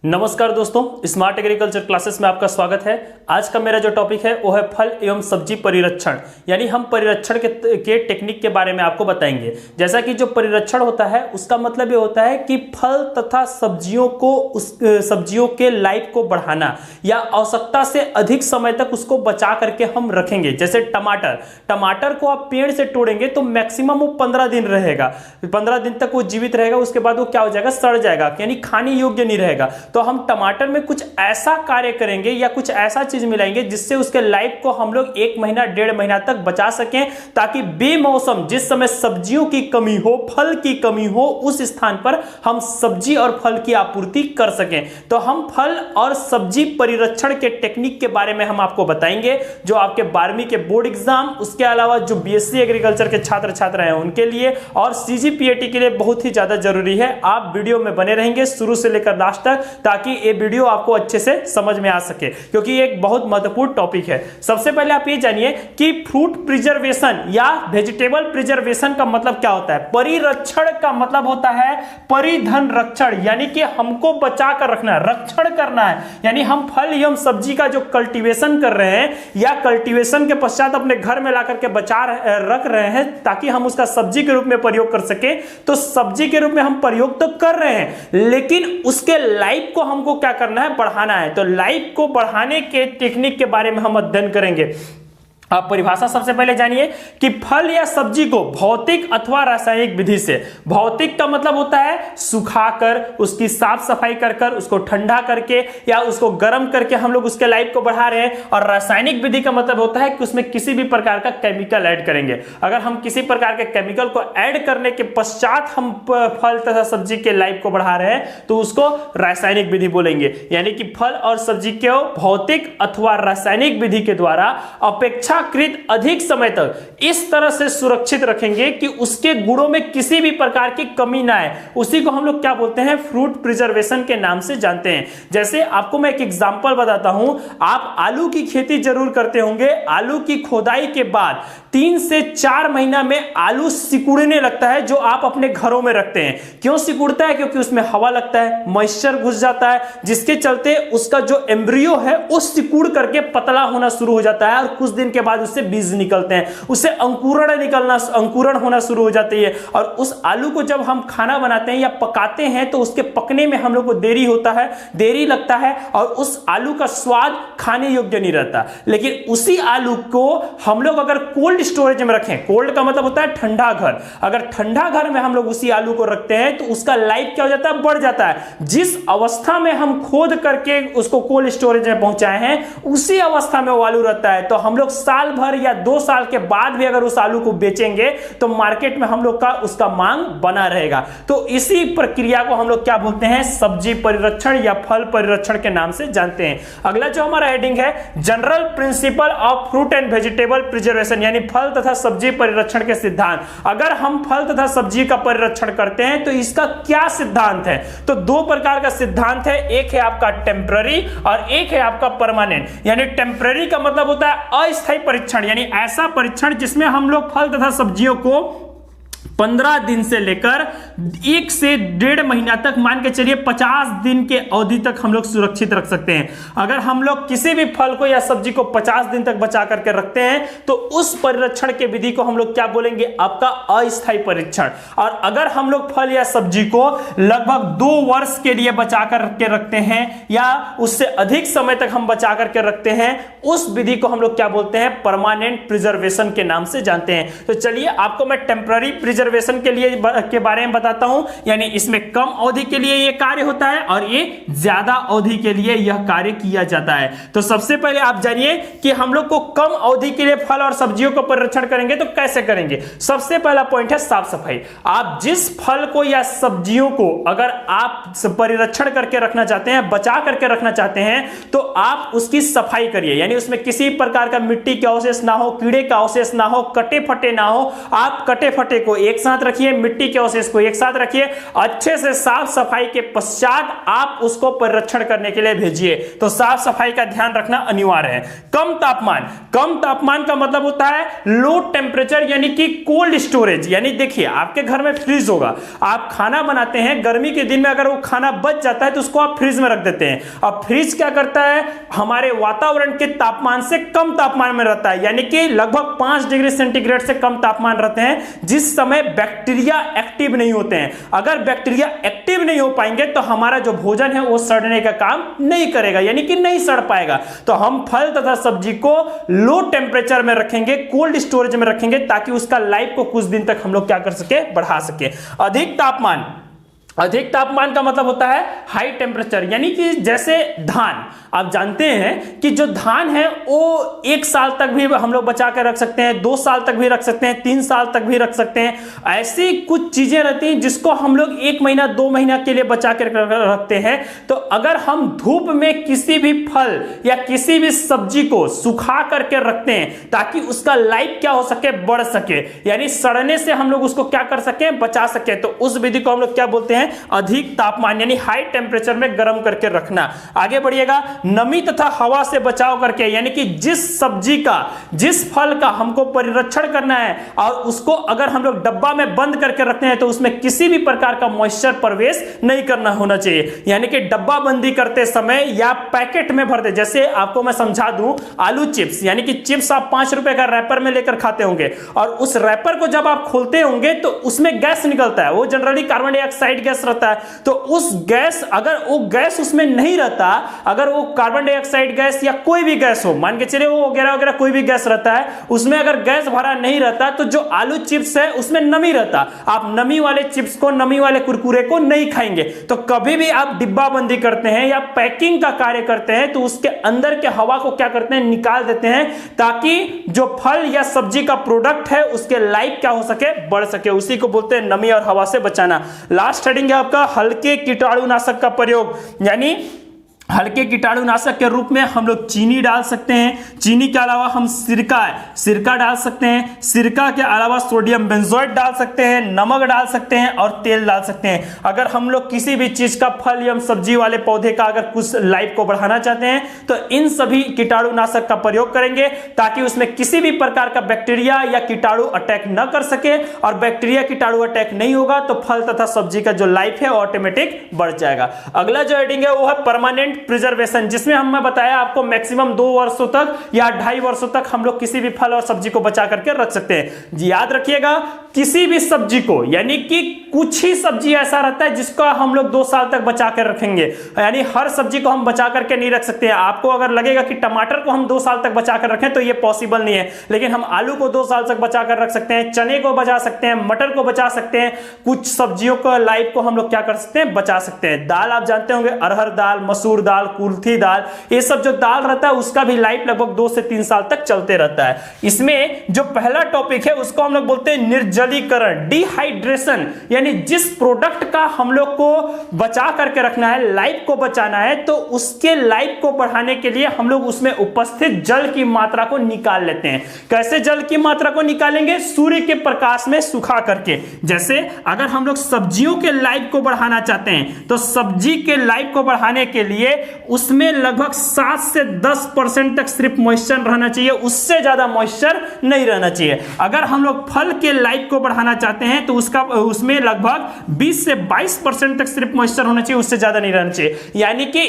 नमस्कार दोस्तों, smart agriculture classes में आपका स्वागत है। आज का मेरा जो टॉपिक है वो है फल एवं सब्जी परिरक्षण, यानी हम परिरक्षण के टेक्निक के बारे में आपको बताएंगे। जैसा कि जो परिरक्षण होता है उसका मतलब ये होता है कि फल तथा सब्जियों के लाइफ को बढ़ाना या आवश्यकता से अधिक समय तक उसको बचा करके हम रखेंगे। जैसे टमाटर को आप पेड़ से तोड़ेंगे तो मैक्सिमम वो 15 दिन रहेगा, 15 दिन तक वो जीवित रहेगा, उसके बाद वो क्या हो जाएगा, सड़ जाएगा, यानी खाने योग्य नहीं रहेगा। तो हम टमाटर में कुछ ऐसा कार्य करेंगे या कुछ ऐसा चीज मिलाएंगे जिससे उसके लाइफ को हम लोग 1 महीना 1.5 महीना तक बचा सकें, ताकि बेमौसम जिस समय सब्जियों की कमी हो, फल की कमी हो, उस स्थान पर हम सब्जी और फल की आपूर्ति कर सकें। तो हम फल और सब्जी परिरक्षण के टेक्निक के बारे में हम आपको बताएंगे, जो आपके 12वीं के बोर्ड एग्जाम, उसके अलावा जो बीएससी एग्रीकल्चर के छात्र छात्रा हैं उनके लिए और सीजीपीएटी के लिए बहुत ही ज्यादा जरूरी है। आप वीडियो में बने रहेंगे शुरू से लेकर लास्ट तक, ताकि ये वीडियो आपको अच्छे से समझ में आ सके, क्योंकि ये एक बहुत महत्वपूर्ण टॉपिक है। सबसे पहले आप ये जानिए कि फ्रूट प्रिजर्वेशन या वेजिटेबल प्रिजर्वेशन का मतलब क्या होता है। परिरक्षण का मतलब होता है परिधन रक्षण, यानी कि हमको बचा कर रखना है, रक्षण करना है। यानी हम फल एवं सब्जी का जो कल्टीवेशन कर रहे हैं या कल्टीवेशन के पश्चात अपने घर में ला करके रख रहे हैं ताकि हम उसका सब्जी के रूप में प्रयोग कर सके, तो सब्जी के रूप में हम प्रयोग तो कर रहे हैं, लेकिन उसके लाइफ को हमको क्या करना है, बढ़ाना है। तो लाइफ को बढ़ाने के टेक्निक के बारे में हम अध्ययन करेंगे। आप परिभाषा सबसे पहले जानिए कि फल या सब्जी को भौतिक अथवा रासायनिक विधि से, भौतिक का मतलब होता है सुखाकर, उसकी साफ सफाई कर कर, उसको ठंडा करके या उसको गर्म करके हम लोग उसके लाइफ को बढ़ा रहे हैं। और रासायनिक विधि का मतलब होता है कि उसमें किसी भी प्रकार का केमिकल ऐड करेंगे। अगर हम किसी प्रकार के केमिकल को ऐड करने के पश्चात हम फल तथा सब्जी के लाइफ को बढ़ा रहे हैं तो उसको रासायनिक विधि बोलेंगे। यानी कि फल और सब्जी को भौतिक अथवा रासायनिक विधि के द्वारा अपेक्षा अधिक समय तक इस तरह से सुरक्षित रखेंगे कि उसके गुणों में किसी भी प्रकार की कमी ना आए। उसी को हम लोग क्या बोलते हैं, फ्रूट प्रिजर्वेशन के नाम से जानते हैं। जैसे आपको मैं एक एग्जांपल बताता हूं, आप आलू की खेती जरूर करते होंगे। आलू की खोदाई के बाद 3 से 4 महीना में आलू सिकुड़ने लगता है, जो आप अपने घरों में रखते हैं। क्यों सिकुड़ता है? क्योंकि उसमें हवा लगता है, मॉइस्चर घुस जाता है, जिसके चलते उसका जो एम्ब्रियो है वो सिकुड़ करके पतला होना शुरू हो जाता है और कुछ दिन के बाद उससे बीज निकलते हैं, उससे अंकुरण होना शुरू हो जाती है। और उस आलू को जब हम खाना बनाते हैं या पकाते हैं तो उसके पकने में हम लोग को देरी होता है, देरी लगता है और उस आलू का स्वाद खाने योग्य नहीं रहता। लेकिन उसी आलू को हम लोग अगर कोल्ड स्टोरेज में रखें, कोल्ड का मतलब होता है ठंडा घर, अगर ठंडा घर में हम लोग उसी आलू को रखते हैं तो उसका लाइफ क्या हो जाता है, बढ़ जाता है। जिस अवस्था में हम खोद करके उसको कोल्ड स्टोरेज में पहुंचाए हैं उसी अवस्था में वो आलू रहता है। तो हम लोग साल भर या 2 साल के बाद भी अगर उस आलू को बेचेंगे तो मार्केट में हम लोग का उसका मांग बना रहेगा। तो इसी प्रक्रिया को हम लोग क्या बोलते हैं, सब्जी परिरक्षण या फल परिरक्षण के नाम से जानते हैं। अगला जो हमारा हेडिंग है, general principle of fruit and vegetable preservation, यानी फल तथा सब्जी परिरक्षण के सिद्धांत। अगर हम फल तथा सब्जी का परिरक्षण करते हैं तो इसका क्या सिद्धांत है? तो 2 प्रकार का सिद्धांत है, एक है आपका टेम्पररी और एक है आपका परमानेंट। यानी टेम्पररी का मतलब होता है अस्थायी परीक्षण, यानी ऐसा परीक्षण जिसमें हम लोग फल तथा सब्जियों को 15 दिन से लेकर 1 से 1.5 महीना तक, मान के चलिए 50 दिन के अवधि तक हम लोग सुरक्षित रख सकते हैं। अगर हम लोग किसी भी फल को या सब्जी को 50 दिन तक बचा करके रखते हैं तो उस परिरक्षण के विधि को हम लोग क्या बोलेंगे, आपका अस्थायी परीक्षण। और अगर हम लोग फल या सब्जी को लगभग 2 वर्ष के लिए बचा करके रखते हैं या उससे अधिक समय तक हम बचा करके रखते हैं, उस विधि को हम लोग क्या बोलते हैं, परमानेंट प्रिजर्वेशन के नाम से जानते हैं। तो चलिए आपको मैं टेम्पररी प्रिजर्वेशन के बारे में बताता हूं, यानी इसमें कम अवधि के लिए यह कार्य होता है और ये ज्यादा अवधि के लिए यह कार्य किया जाता है। तो सबसे पहले आप जानिए कि हम लोग को कम अवधि के लिए फल और सब्जियों का परिरक्षण करेंगे तो कैसे करेंगे। सबसे पहला पॉइंट है साफ सफाई। आप जिस फल को या सब्जियों को अगर आप परिरक्षण करके रखना चाहते हैं, बचा करके रखना चाहते हैं, तो आप उसकी सफाई करिए। यानी उसमें किसी प्रकार का मिट्टी के अवशेष ना हो, कीड़े का अवशेष ना हो, कटे फटे ना हो। आप कटे फटे को एक साथ रखिए, मिट्टी के अवशेष को एक एक साथ रखिए, अच्छे से साफ सफाई के पश्चात आप उसको परिरक्षण करने के लिए भेजिए। तो साफ सफाई का ध्यान रखना अनिवार्य है। कम तापमान, कम तापमान का मतलब होता है लो टेम्परेचर यानी कि कोल्ड स्टोरेज। यानी देखिए आपके घर में फ्रिज होगा, आप खाना बनाते हैं, गर्मी के दिन में अगर वो खाना बच जाता है तो उसको आप फ्रिज में रख देते हैं। अब फ्रिज क्या करता है, हमारे वातावरण के तापमान से कम तापमान में रहता है, यानी कि लगभग 5 डिग्री सेंटीग्रेड से कम तापमान रहते हैं, जिस समय बैक्टीरिया एक्टिव नहीं होते हैं। अगर बैक्टीरिया एक्टिव नहीं हो पाएंगे तो हमारा जो भोजन है वो सड़ने का काम नहीं करेगा, यानी कि नहीं सड़ पाएगा। तो हम फल तथा सब्जी को लो टेम्परेचर में रखेंगे, कोल्ड स्टोरेज में रखेंगे, ताकि उसका लाइफ को कुछ दिन तक हम लोग क्या कर सके, बढ़ा सके। अधिक तापमान, अधिक तापमान का मतलब होता है हाई टेम्परेचर, यानी कि जैसे धान, आप जानते हैं कि जो धान है वो 1 साल तक भी हम लोग बचा कर रख सकते हैं, 2 साल तक भी रख सकते हैं, 3 साल तक भी रख सकते हैं। ऐसी कुछ चीजें रहती हैं जिसको हम लोग 1 महीना 2 महीना के लिए बचा कर रखते हैं। तो अगर हम धूप में किसी भी फल या किसी भी सब्जी को सुखा करके रखते हैं ताकि उसका लाइफ क्या हो सके, बढ़ सके, यानी सड़ने से हम लोग उसको क्या कर सके, बचा सके, तो उस विधि को हम लोग क्या बोलते हैं, अधिक तापमान यानी हाई टेम्परेचर में गर्म करके रखना। आगे बढ़िएगा, नमी तथा हवा से बचाव करके, यानी कि जिस सब्जी का, जिस फल का हमको परिरक्षण करना है और उसको अगर हम लोग डब्बा में बंद करके रखते हैं तो उसमें किसी भी प्रकार का मॉइस्चर प्रवेश नहीं करना होना चाहिए। यानी कि डब्बा बंदी करते समय या पैकेट में भरते, जैसे आपको मैं समझा दूं, आलू चिप्स, यानी कि चिप्स आप 5 रुपए का रैपर में लेकर खाते होंगे और उस रैपर को जब आप खोलते होंगे तो उसमें गैस निकलता है, वो जनरली कार्बन डाइऑक्साइड गैस रहता है। तो उस गैस, अगर वो गैस उसमें नहीं रहता, अगर वो कार्बन डाइऑक्साइड गैस या कोई भी गैस हो, मान के चलिए वो वगैरह वगैरह कोई भी गैस रहता है, उसमें अगर गैस भरा नहीं रहता तो जो आलू चिप्स है उसमें नमी रहता, आप नमी वाले चिप्स को, नमी वाले कुरकुरे को नहीं खाएंगे। तो कभी भी आप डिब्बा बंदी करते हैं या पैकिंग का कार्य करते हैं तो उसके अंदर के हवा को क्या करते हैं, निकाल देते हैं, ताकि जो फल या सब्जी का प्रोडक्ट है उसके लाइफ क्या हो सके, बढ़ सके। उसी को बोलते हैं नमी और हवा से बचाना। लास्ट हेडिंग है आपका हल्के कीटाणुनाशक का प्रयोग, यानी हल्के कीटाणुनाशक के रूप में हम लोग चीनी डाल सकते हैं। चीनी के अलावा हम सिरका डाल सकते हैं। सिरका के अलावा सोडियम बेंजोएट डाल सकते हैं, नमक डाल सकते हैं और तेल डाल सकते हैं। अगर हम लोग किसी भी चीज का, फल या सब्जी वाले पौधे का अगर कुछ लाइफ को बढ़ाना चाहते हैं तो इन सभी कीटाणुनाशक का प्रयोग करेंगे ताकि उसमें किसी भी प्रकार का बैक्टीरिया या कीटाणु अटैक न कर सके, और बैक्टीरिया कीटाणु अटैक नहीं होगा तो फल तथा सब्जी का जो लाइफ है ऑटोमेटिक बढ़ जाएगा। अगला जो हेडिंग है वो है परमानेंट प्रिजर्वेशन, जिसमें मैं बताया आपको मैक्सिमम 2 वर्षों तक या 2.5 वर्षों तक हम लोग किसी भी फल और सब्जी को बचा करके रख सकते हैं। याद रखिएगा, किसी भी सब्जी को, यानी कि कुछ ही सब्जी ऐसा रहता है जिसको हम लोग 2 साल तक बचा कर रखेंगे, यानी हर सब्जी को हम बचा करके नहीं रख सकते हैं। आपको अगर लगेगा कि टमाटर को हम 2 साल तक बचा कर रखें तो ये पॉसिबल नहीं है, लेकिन हम आलू को 2 साल तक बचा कर रख सकते हैं, चने को बचा सकते हैं, मटर को बचा सकते हैं, कुछ सब्जियों को लाइफ को हम लोग क्या कर सकते हैं, बचा सकते हैं। दाल आप जानते होंगे, अरहर दाल, मसूर दाल, कुल्थी दाल, ये सब जो दाल रहता है उसका भी लाइफ लगभग 2 से 3 साल तक चलते रहता है। इसमें जो पहला टॉपिक है उसको हम लोग बोलते हैं निर्जलीकरण, डिहाइड्रेशन, यानी जिस प्रोडक्ट का हम लोग को बचा करके रखना है, लाइफ को बचाना है, तो उसके लाइफ को बढ़ाने के लिए हम लोग उसमें उपस्थित जल की मात्रा को निकाल लेते हैं। कैसे जल की मात्रा को निकालेंगे? सूर्य के प्रकाश में सुखा करके। जैसे अगर हम लोग सब्जियों के लाइफ को बढ़ाना चाहते हैं तो सब्जी के लाइफ को बढ़ाने के लिए उसमें लगभग 7 से 10% तक सिर्फ मॉइस्चर रहना चाहिए, उससे ज्यादा मॉइस्चर नहीं रहना चाहिए। अगर हम लोग फल के लाइफ को बढ़ाना चाहते हैं तो उसमें लगभग 20 से 22% तक सिर्फ मॉइस्चर होना चाहिए, उससे ज्यादा नहीं रहना चाहिए। यानी कि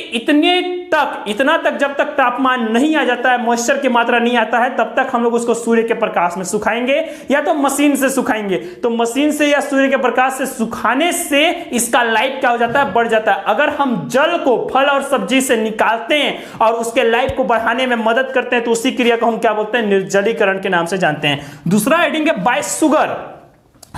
इतना तक जब तक तापमान नहीं आ जाता है, मॉइस्चर की मात्रा नहीं आता है, तब तक हम लोग उसको सूर्य के प्रकाश में सुखाएंगे या तो मशीन से सुखाएंगे। तो मशीन से या सूर्य के प्रकाश से सुखाने से इसका लाइफ क्या हो जाता है, बढ़ जाता है। अगर हम जल को फल और सब्जी से निकालते हैं और उसके लाइफ को बढ़ाने में मदद करते हैं तो उसी क्रिया को हम क्या बोलते हैं, निर्जलीकरण के नाम से जानते हैं। दूसरा हेडिंग है बाय शुगर।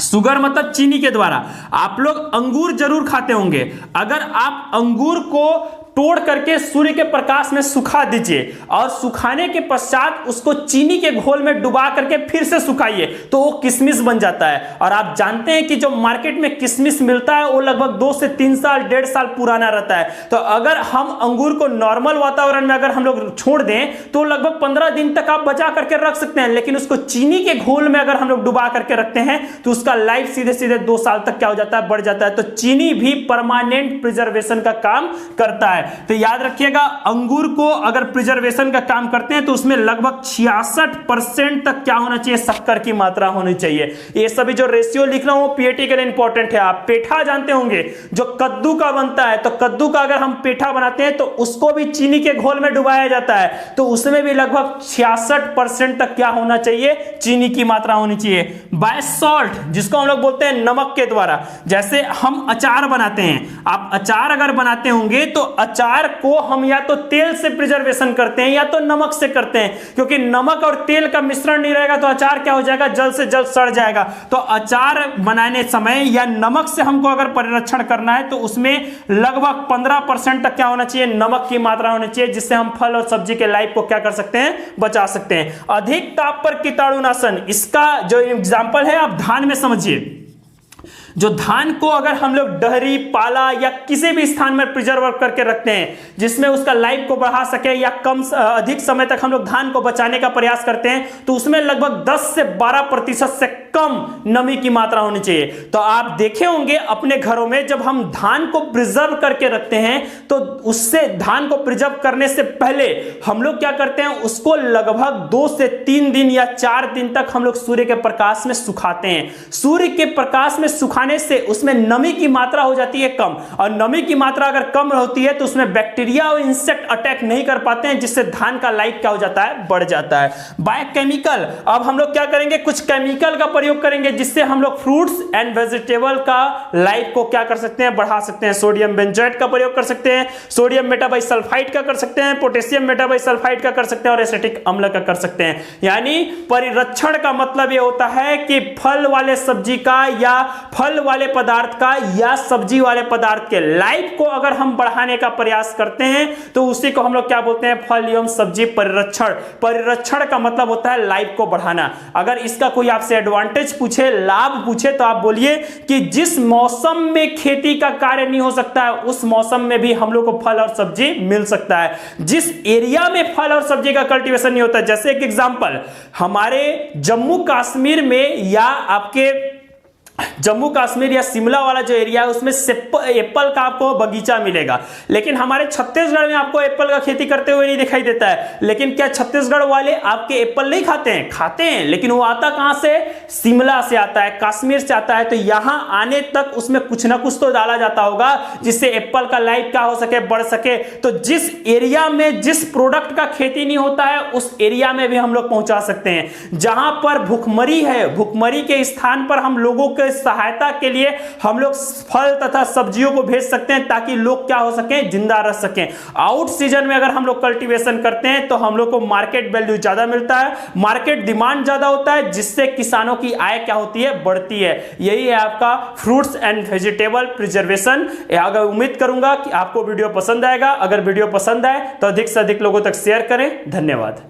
शुगर मतलब चीनी के द्वारा। आप लोग अंगूर जरूर खाते होंगे। अगर आप अंगूर को तोड़ करके सूर्य के प्रकाश में सुखा दीजिए और सुखाने के पश्चात उसको चीनी के घोल में डुबा करके फिर से सुखाइए तो वो किशमिश बन जाता है। और आप जानते हैं कि जो मार्केट में किशमिश मिलता है वो लगभग 2 से 3 साल 1.5 साल पुराना रहता है। तो अगर हम अंगूर को नॉर्मल वातावरण में अगर हम लोग छोड़ दें तो लगभग 15 दिन तक आप बचा करके रख सकते हैं, लेकिन उसको चीनी के घोल में अगर हम लोग डुबा करके रखते हैं तो उसका लाइफ सीधे सीधे 2 साल तक क्या हो जाता है, बढ़ जाता है। तो चीनी भी परमानेंट प्रिजर्वेशन का काम करता है। तो याद रखिएगा, अंगूर को अगर प्रिजर्वेशन का काम करते हैं तो उसमें लगभग 66% तक क्या होना चाहिए, शक्कर की मात्रा होनी चाहिए। ये सभी जो रेशियो लिख रहा हूं पीएटी के लिए इंपॉर्टेंट है। आप पेठा जानते होंगे जो कद्दू का बनता है, तो कद्दू का अगर हम पेठा बनाते हैं तो उसको भी चीनी के घोल में डुबाया जाता है, तो उसमें भी लगभग 66% तक क्या होना चाहिए, चीनी की मात्रा होनी चाहिए। बाय सॉल्ट, जिसको हम लोग बोलते हैं नमक के द्वारा, जैसे हम अचार बनाते हैं, आप अचार अगर बनाते होंगे तो अचार को हम या तो तेल से प्रिजर्वेशन करते हैं या तो नमक से करते हैं, क्योंकि नमक और तेल का मिश्रण नहीं रहेगा तो अचार क्या हो जाएगा, जल्द से जल्द सड़ जाएगा। तो अचार बनाने समय या नमक से हमको अगर परिरक्षण करना है तो उसमें लगभग 15% तक क्या होना चाहिए, नमक की मात्रा होनी चाहिए, जिससे हम फल और सब्जी के लाइफ को क्या कर सकते हैं, बचा सकते हैं। अधिक ताप पर कीटाणुनाशन, इसका जो एग्जांपल है आप धान में समझिए। जो धान को अगर हम लोग डहरी, पाला या किसी भी स्थान में प्रिजर्व करके रखते हैं जिसमें उसका लाइफ को बढ़ा सके या अधिक समय तक हम लोग धान को बचाने का प्रयास करते हैं, तो उसमें लगभग 10 से 12% से कम नमी की मात्रा होनी चाहिए। तो आप देखे होंगे अपने घरों में जब हम धान को प्रिजर्व करके रखते हैं तो उससे धान को प्रिजर्व करने से पहले हम लोग क्या करते हैं, उसको लगभग 2 से 3 दिन या 4 दिन तक हम लोग सूर्य के प्रकाश में सुखाते हैं। सूर्य के प्रकाश में सुखाने से उसमें नमी की मात्रा हो जाती है कम, और नमी की मात्रा अगर कम होती है तो उसमें बैक्टीरिया और इंसेक्ट अटैक नहीं कर पाते हैं, जिससे धान का लाइफ क्या हो जाता है, बढ़ जाता है। बायोकेमिकल, अब हम लोग क्या करेंगे, कुछ केमिकल का प्रयोग करेंगे जिससे हम लोग फ्रूट्स एंड वेजिटेबल का लाइफ को क्या कर सकते हैं, बढ़ा सकते हैं। सोडियम बेंजोएट का प्रयोग कर सकते हैं, सोडियम मेटाबाइसल्फाइड का कर सकते हैं, पोटेशियम मेटाबाइसल्फाइड का कर सकते हैं और एसिटिक अम्ल का कर सकते हैं। यानी परिरक्षण का मतलब यह होता है कि फल वाले सब्जी का या फल वाले पदार्थ का या सब्जी वाले पदार्थ के लाइफ को अगर हम बढ़ाने का प्रयास करते हैं तो उसी को हम लोग क्या बोलते हैं, फल एवं सब्जी परिरक्षण। परिरक्षण का मतलब होता है लाइफ को बढ़ाना। अगर इसका कोई आपसे एडवांटेज पूछे, लाभ पूछे, तो आप बोलिए कि जिस मौसम में खेती का कार्य नहीं हो सकता है उस मौसम में भी हम लोग को फल और सब्जी मिल सकता है। जिस एरिया में फल और सब्जी का कल्टीवेशन नहीं होता, जैसे एक एग्जांपल हमारे जम्मू कश्मीर में या आपके जम्मू कश्मीर या शिमला वाला जो एरिया है उसमें एप्पल का आपको बगीचा मिलेगा, लेकिन हमारे छत्तीसगढ़ में आपको एप्पल का खेती करते हुए नहीं दिखाई देता है। लेकिन क्या छत्तीसगढ़ वाले आपके एप्पल नहीं खाते हैं? खाते हैं, लेकिन वो आता कहां से, शिमला से आता है, कश्मीर से आता है। तो यहां आने तक उसमें कुछ ना कुछ तो डाला जाता होगा जिससे एप्पल का लाइफ क्या हो सके, बढ़ सके। तो जिस एरिया में जिस प्रोडक्ट का खेती नहीं होता है उस एरिया में भी हम लोग पहुंचा सकते हैं। जहां पर भुखमरी है, भुखमरी के स्थान पर हम लोगों के सहायता के लिए हम लोग फल तथा सब्जियों को भेज सकते हैं ताकि लोग क्या हो सके, जिंदा रह सकें। आउट सीजन में अगर हम लोग कल्टीवेशन करते हैं तो हम लोग को मार्केट वैल्यू ज्यादा मिलता है, मार्केट डिमांड ज्यादा होता है, जिससे किसानों की आय क्या होती है, बढ़ती है। यही है आपका फ्रूट्स एंड वेजिटेबल प्रिजर्वेशन। अगर उम्मीद करूंगा कि आपको वीडियो पसंद आएगा। अगर वीडियो पसंद आए तो अधिक से अधिक लोगों तक शेयर करें। धन्यवाद।